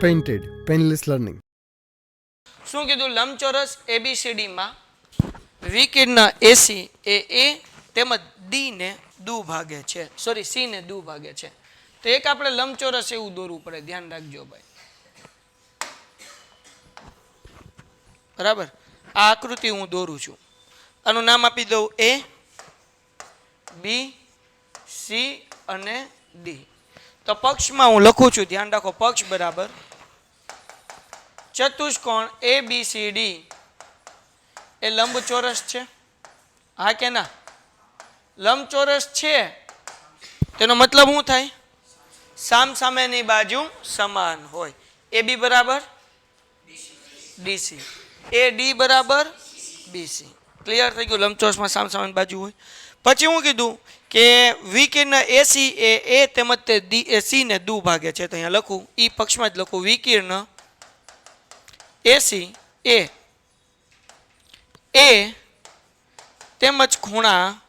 Painted, painless learning. શું કીધું? લંબચોરસ ABCD માં વિકર્ણ AC એ A તેમજ D ને દુભાગે છે, સોરી C ને દુભાગે છે. તો એક આપણે લંબચોરસ એવું દોરવું પડે, ધ્યાન રાખજો ભાઈ. બરાબર, આ આકૃતિ હું દોરું છું. આનું નામ આપી દઉં A, B, C અને D. તો પક્ષમાં હું લખું છું, ધ્યાન રાખો, પક્ષ બરાબર ચતુષ્કોણ ABCD એ લંબચોરસ છે. હા કે ના? લંબચોરસ છે તેનો મતલબ શું થાય? સામસામેની બાજુ સમાન હોય. AB બરાબર DC, AD બરાબર BC. ક્લિયર થઈ ગયું? લંબચોરસમાં સામસામેની બાજુ હોય. પછી હું કીધું કે વિકર્ણ AC એ A તેમજ તે C ને દુભાગે છે. તો અહીંયા લખું, ઈ પક્ષમાં જ લખું, વિકર્ણ AC એ તેમજ ખૂણા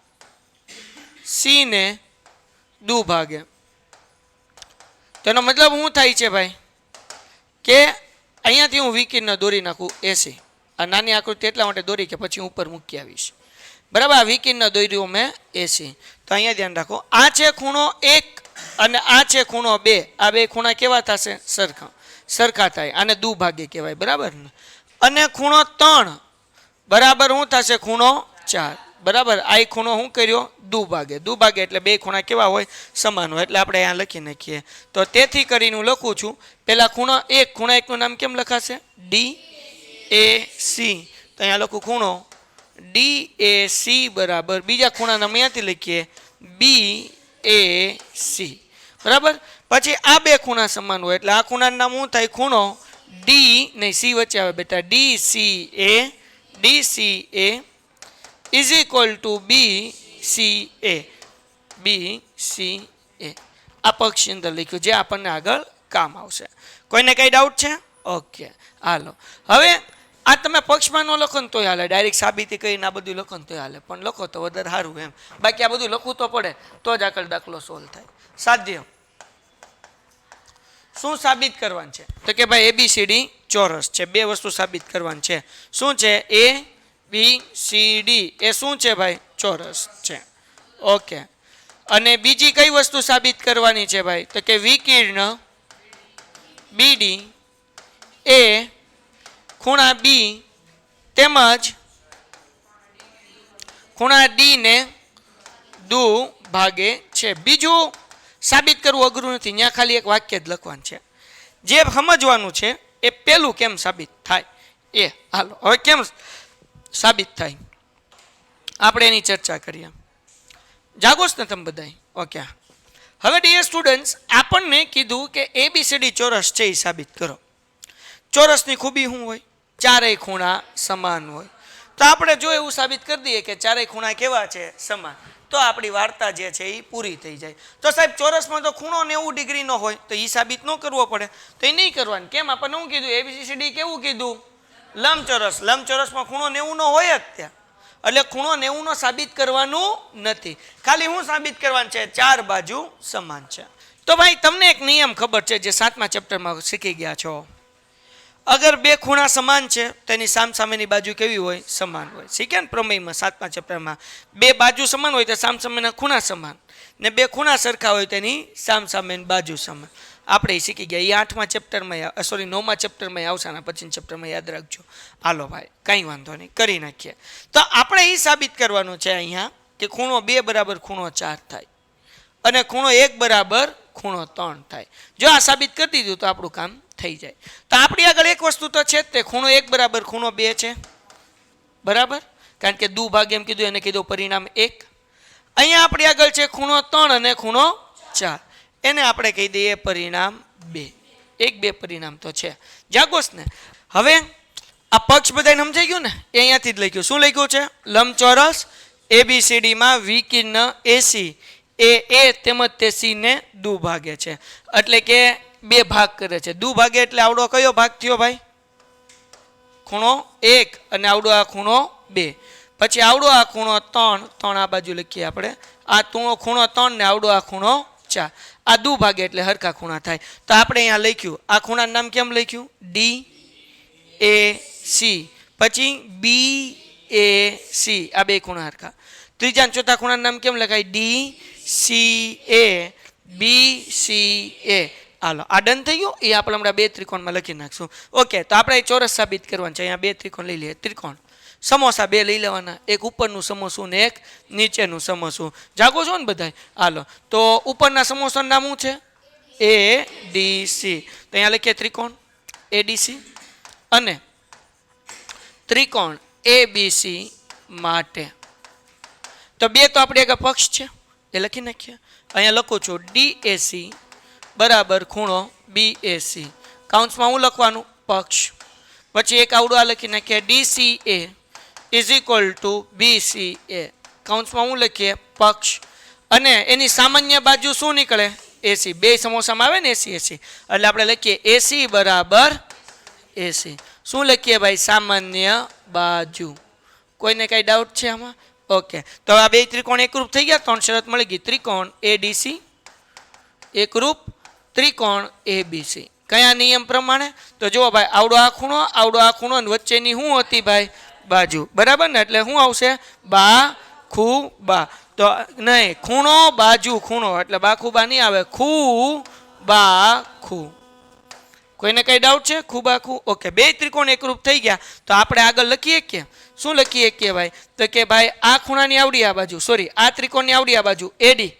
C ને દુભાગે. તેનો મતલબ શું થાય છે ભાઈ? કે અહીંયાથી હું વિકર્ણ દોરી નાખું AC. આ નાની આકૃતિ એટલા માટે દોરી કે પછી ઉપર મૂકી આવીશ. બરાબર, આ વિકર્ણ દોર્યું મેં AC. તો અહીંયા ધ્યાન રાખો, આ છે ખૂણો 1 અને આ છે ખૂણો 2. આ બે ખૂણા કેવા થશે? સરખા થાય. આને દુભાગે કહેવાય. બરાબર ને? અને ખૂણો 3 બરાબર શું થશે? ખૂણો 4. બરાબર, આ ખૂણો શું કર્યો? દુભાગે. દુભાગે એટલે બે ખૂણા કેવા હોય? સમાન હોય. એટલે આપણે અહીંયા લખી નાખીએ. તો તેથી કરીને હું લખું છું, પેલા ખૂણો 1, ખૂણા 1 નું નામ કેમ લખાશે? DAC. તો અહીંયા લખું ખૂણો DAC બરાબર, બીજા ખૂણાના અહીંયાથી લખીએ BAC. બરાબર, પછી આ બે ખૂણા સમાન હોય એટલે આ ખૂણાનું નામ શું થાય? ખૂણો D નહીં, C વચ્ચે આવે બેટા, DCA is equal to BCA. આ પક્ષની અંદર લખ્યું, જે આપણને આગળ કામ આવશે. કોઈને કઈ ડાઉટ છે? ઓકે, હાલો. હવે આ તમે પક્ષમાં ન લખો ને તોય હાલે, ડાયરેક્ટ સાબિતી કરીને આ બધું લખો ને તોય હાલે, પણ લખો તો વધારે સારું એમ. બાકી આ બધું લખવું તો પડે, તો જ આગળ દાખલો સોલ્વ થાય. સાધ્ય શું સાબિત કરવાનું છે? તો કે ભાઈ ABCD ચોરસ છે. બે વસ્તુ સાબિત કરવાની છે. શું છે? ABCD એ શું છે ભાઈ? ચોરસ છે. ઓકે. અને બીજી કઈ વસ્તુ સાબિત કરવાની છે ભાઈ? તો કે વિકર્ણ BD એ ખૂણા B તેમજ ખૂણા D ને દુભાગે છે. બીજું સાબિત કરવું અઘરું નથી, ત્યાં ખાલી એક વાક્ય જ લખવાનું છે. જે સમજવાનું છે એ પેલું કેમ સાબિત થાય એ. હાલો, હવે કેમ સાબિત થાય આપણે એની ચર્ચા કરીએ. જાગોશ ને તમે બધા? ઓકે. હવે ડિયર સ્ટુડન્ટ્સ, આપણને કીધું કે ABCD ચોરસ છે એ સાબિત કરો. ચોરસની ખૂબી શું હોય? ચારેય ખૂણા સમાન હોય. તો આપણે જો એવું સાબિત કરી દઈએ કે ચારેય ખૂણા કેવા છે? સમાન, તો આપણી વાર્તા જે છે એ પૂરી થઈ જાય. તો સાહેબ ચોરસમાં તો ખૂણો 90 ડિગ્રીનો હોય, તો એ સાબિત ન કરવો પડે. તો એ નહીં કરવાનું. કેમ? આપણને શું કીધું? ABCD કેવું કીધું? લંબચોરસ. લંબચોરસમાં ખૂણો 90 નો હોય જ ત્યાં, એટલે ખૂણો 90 નો સાબિત કરવાનું નથી. ખાલી શું સાબિત કરવાનું છે? ચાર બાજુ સમાન છે. તો ભાઈ તમને એક નિયમ ખબર છે જે 7મા ચેપ્ટરમાં શીખી ગયા છો. અગર બે ખૂણા સમાન છે તેની સામસામેની બાજુ કેવી હોય? સમાન હોય. શીખ્યા ને પ્રમેયમાં 7મા ચેપ્ટરમાં? બે બાજુ સમાન હોય તો સામસામેના ખૂણા સમાન, ને બે ખૂણા સરખા હોય તેની સામસામેની બાજુ સમાન. આપણે શીખી ગયા. એ 8મા ચેપ્ટરમાં, સોરી 9મા ચેપ્ટરમાં આવશે. આના પછીના ચેપ્ટરમાં યાદ રાખજો. હાલો ભાઈ, કંઈ વાંધો નહીં, કરી નાખીએ. તો આપણે એ સાબિત કરવાનું છે અહીંયા કે ખૂણો 2 બરાબર ખૂણો 4 થાય અને ખૂણો 1 બરાબર ખૂણો 3 થાય. જો આ સાબિત કરી દીધું તો આપણું કામ થઈ જાય. તો આપણી આગળ એક વસ્તુ તો છે જ, તે ખૂણો 1 બરાબર ખૂણો 2 છે. બરાબર, કારણ કે દુભાગે એમ કીધું, એને કીધું પરિણામ 1. અહીંયા આપણી આગળ છે ખૂણો 3 અને ખૂણો 4, એને આપણે કહી દઈએ પરિણામ 2. 1, 2 પરિણામ તો છે. જાગોશ ને? હવે આ પક્ષ બધાને સમજાઈ ગયું ને? એ અહીંયાથી જ લખ્યું. શું લખ્યું છે? લંબચોરસ ABCD માં વિકર્ણ AC એ A તેમજ તે C ને દુભાગે છે. એટલે કે બે ભાગ કરે છે. દુભાગે એટલે આવડો કયો ભાગ થયો ભાઈ? ખૂણો 1 અને આવડો આ ખૂણો 2. પછી આવડો આ ખૂણો 3 આ બાજુ લખીએ આપણે. આ ખૂણો 3 ને આવડો આ ખૂણો 4. આ દુભાગે એટલે હરખા ખૂણા થાય. તો આપણે અહીંયા લખ્યું, આ ખૂણાનું નામ કેમ લખ્યું? DAC. પછી BAC, આ બે ખૂણા હરખા. ત્રીજા અને ચોથા ખૂણાનું નામ કેમ લખાય? DCA BCA. હાલો, આ ડન થઈ ગયું. એ આપણે હમણાં બે ત્રિકોણમાં લખી નાખશું. ઓકે, તો આપણે ચોરસ સાબિત કરવાનું છે. અહીંયા બે ત્રિકોણ લઈ લઈએ. ત્રિકોણ સમોસા બે લઈ લેવાના, એક ઉપરનું સમોસું ને એક નીચેનું સમોસું. જાગો છો ને બધાય? હાલો, તો ઉપરના સમોસાનું નામ શું છે? ADC. તો અહીંયા લખીએ ત્રિકોણ ADC અને ત્રિકોણ ABC માટે. તો બે તો આપણે એક પક્ષ છે એ લખી નાખીએ. અહીંયા લખું છું DAC બરાબર ખૂણો BAC. કાઉન્સમાં હું લખવાનું? પક્ષ. પછી એક આવડું આ લખી નાખીએ DCA is equal to BCA. કાઉન્સમાં હું લખીએ? પક્ષ. અને એની સામાન્ય બાજુ શું નીકળે? AC. બે સમોસામાં આવે ને AC AC, એટલે આપણે લખીએ AC બરાબર AC. શું લખીએ ભાઈ? સામાન્ય બાજુ. કોઈને કઈ ડાઉટ છે આમાં? ઓકે, તો આ બે ત્રિકોણ એકરૂપ થઈ ગયા. ત્રણ શરત મળી ગઈ. ત્રિકોણ ADC એકરૂપ ત્રિકોણ ABC. કયા નિયમ પ્રમાણે? તો જુઓ ભાઈ, આવડો આ ખૂણો અને વચ્ચેની શું હતી ભાઈ? બાજુ. બરાબર ને? એટલે શું આવશે? બા ખૂ બા. તો નહીં, ખૂણો બાજુ ખૂણો, એટલે બા ખૂ બા નહીં આવે. ખૂ બા ખૂ. કોઈને કઈ ડાઉટ છે? ખૂ બા ખૂ. ઓકે, બે ત્રિકોણ એકરૂપ થઈ ગયા. તો આપણે આગળ લખીએ કે શું લખીએ કે ભાઈ? તો કે ભાઈ આ ખૂણાની આવડી આ બાજુ, સોરી આ ત્રિકોણની આવડી આ બાજુ AD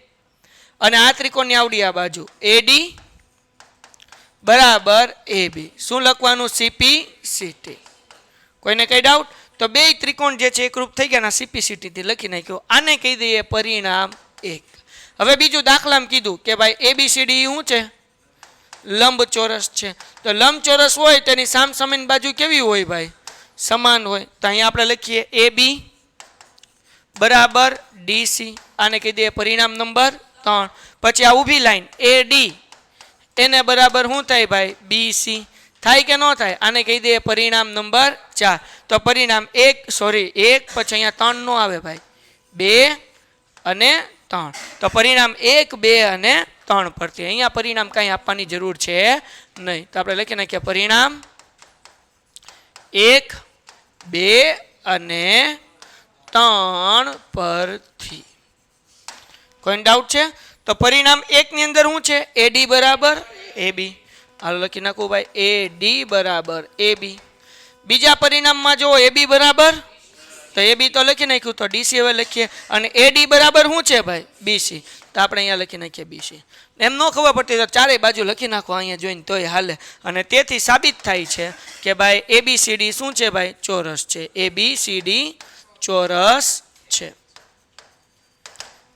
અને આ ત્રિકોણની આવડી આ બાજુ AD બરાબર AB. શું લખવાનું? CPCT. કોઈને કઈ ડાઉટ? તો બે ત્રિકોણ જે છે એકરૂપ થઈ ગયા, CPCT થી લખી નાખ્યો. આને કહી દઈએ પરિણામ 1. હવે બીજું દાખલામાં કીધું કે ભાઈ ABCD શું છે? લંબચોરસ છે. તો લંબચોરસ હોય તેની સામસામેની બાજુ કેવી હોય ભાઈ? સમાન હોય. તો અહીંયા આપણે લખીએ AB બરાબર DC. આને કહી દઈએ પરિણામ નંબર 3. પછી આ ઊભી લાઈન AD એને બરાબર શું થાય ભાઈ? BC. થાય કે ન થાય? આને કહી દઈએ પરિણામ નંબર 4. તો પરિણામ 1 પછી અહીંયા 3 નો આવે ભાઈ, 2 અને 3. તો પરિણામ 1 2 અને 3 પરથી અહીંયા પરિણામ કાંઈ આપવાની જરૂર છે નહીં. તો આપણે લખી નાખીએ પરિણામ 1 2 અને 3 પરથી. કોઈ ડાઉટ છે? તો પરિણામ 1 ની અંદર શું છે? AD બરાબર AB. હાલો લખી નાખું ભાઈ, AD બરાબર AB. બીજા પરિણામમાં જો AB બરાબર, તો AB તો લખી નાખ્યું. તો DC હવે લખીએ. અને AD બરાબર શું છે ભાઈ? BC. તો આપણે અહીંયા લખી નાખીએ BC. એમ ન ખબર પડતી તો ચારે બાજુ લખી નાખો અહીંયા જોઈને તોય હાલે. અને તેથી સાબિત થાય છે કે ભાઈ ABCD શું છે ભાઈ? ચોરસ છે. ABCD ચોરસ છે.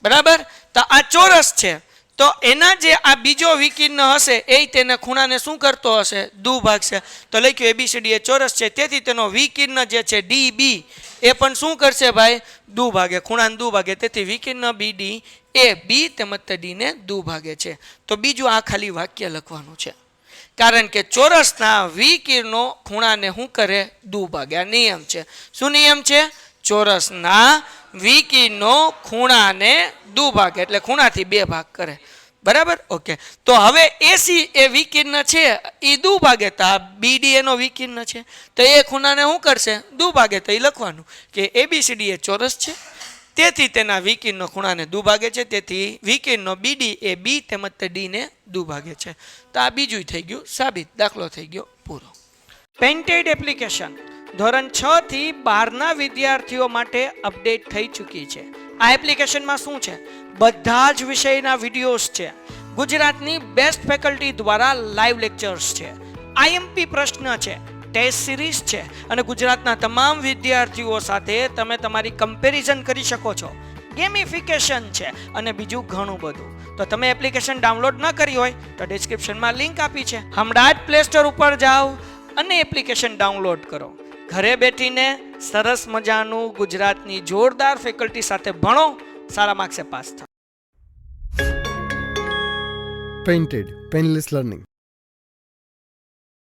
બરાબર? તો આ ચોરસ છે. તો એના જે આ બીજો વિકર્ણ હશે એ તેને ખૂણાને શું કરતો હશે? દુભાગશે. તો લખ્યું ABCD એ ચોરસ છે, તેથી તેનો વિકર્ણ જે છે DB એ પણ શું કરશે ભાઈ? દુભાગે. ખૂણાને દુભાગે. તેથી વિકર્ણ BD એ B તેમજ D ને દુભાગે છે. તો બીજું આ ખાલી વાક્ય લખવાનું છે, કારણ કે ચોરસના વિકર્ણો ખૂણાને શું કરે? દુભાગે. આ નિયમ છે. શું નિયમ છે? ચોરસના વિકર્ણો ખૂણાને દુભાગે, એટલે ખૂણાથી બે ભાગ કરે. બરાબર? ઓકે, તો હવે AC એ વિકર્ણ છે એ દુભાગે. તો આ BD એનો વિકર્ણ છે, તો એ ખૂણાને શું કરશે? દુભાગે. તો એ લખવાનું કે ABCD એ ચોરસ છે, તેથી તેના વિકર્ણ ખૂણાને દુભાગે છે. તેથી વિકર્ણ BD એ B તેમજ D ને દુભાગે છે. તો આ બીજું થઈ ગયું સાબિત. દાખલો થઈ ગયો પૂરો. પેઇન્ટેડ એપ્લિકેશન ધોરણ 6 થી 12ના વિદ્યાર્થીઓ માટે અપડેટ થઈ ચૂકી છે. આ એપ્લિકેશનમાં શું છે? બધા જ વિષયના વિડીયોઝ છે. ગુજરાતની બેસ્ટ ફેકલ્ટી દ્વારા લાઈવ લેક્ચર્સ છે. IMP પ્રશ્ન છે, ટેસ્ટ સિરીઝ છે અને ગુજરાતના તમામ વિદ્યાર્થીઓ સાથે તમે તમારી કમ્પેરિઝન કરી શકો છો. ગેમિફિકેશન છે અને બીજું ઘણું બધું. તો તમે એપ્લિકેશન ડાઉનલોડ ન કરી હોય તો ડિસ્ક્રિપ્શનમાં લિંક આપી છે. હમણાં જ પ્લે સ્ટોર ઉપર જાઓ અને એપ્લિકેશન ડાઉનલોડ કરો. ઘરે બેઠીને સરસ મજાનું ગુજરાતની જોરદાર ફેકલ્ટી સાથે ભણો, સારા માર્ક્સે પાસ થાઓ. Painted, Painless Learning.